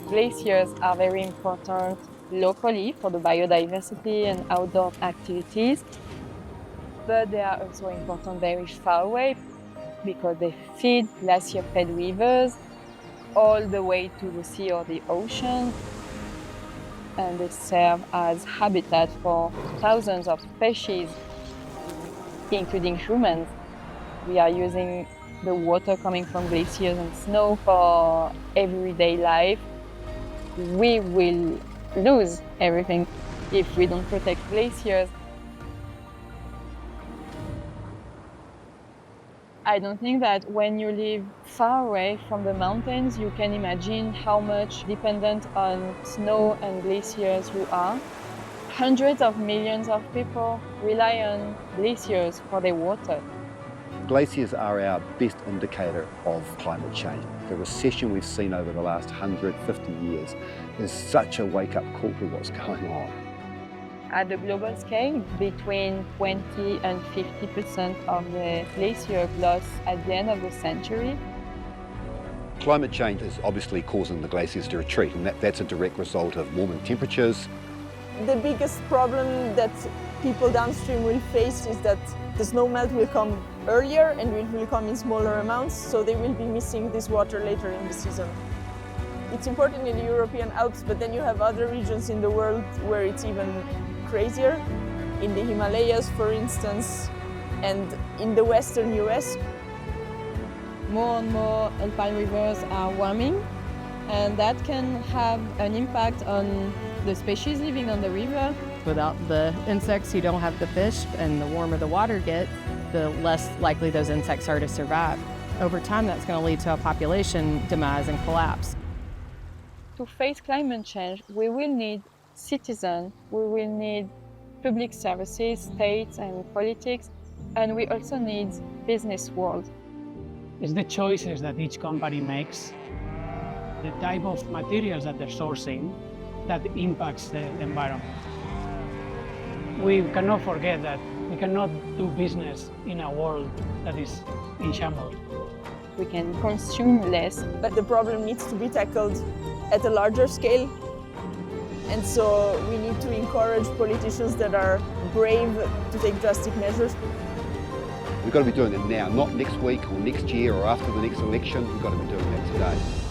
Glaciers are very important locally for the biodiversity and outdoor activities, but they are also important very far away because they feed glacier-fed rivers all the way to the sea or the ocean, and they serve as habitat for thousands of species, including humans. We are using the water coming from glaciers and snow for everyday life. We will lose everything if we don't protect glaciers. I don't think that when you live far away from the mountains, you can imagine how much dependent on snow and glaciers you are. Hundreds of millions of people rely on glaciers for their water. Glaciers are our best indicator of climate change. The recession we've seen over the last 150 years is such a wake-up call to what's going on. At the global scale, between 20 and 50% of the glacier lost at the end of the century. Climate change is obviously causing the glaciers to retreat, and that's a direct result of warming temperatures. The biggest problem that people downstream will face is that the snow melt will come earlier and it will come in smaller amounts, so they will be missing this water later in the season. It's important in the European Alps, but then you have other regions in the world where it's even crazier. In the Himalayas, for instance, and in the western US. More and more alpine rivers are warming, and that can have an impact on the species living on the river. Without the insects, you don't have the fish, and the warmer the water gets, the less likely those insects are to survive. Over time, that's going to lead to a population demise and collapse. To face climate change, we will need citizens, we will need public services, states and politics, and we also need business world. It's the choices that each company makes, the type of materials that they're sourcing that impacts the environment. We cannot forget that we cannot do business in a world that is in shambles. We can consume less. But the problem needs to be tackled at a larger scale. And so we need to encourage politicians that are brave to take drastic measures. We've got to be doing it now, not next week or next year or after the next election. We've got to be doing that today.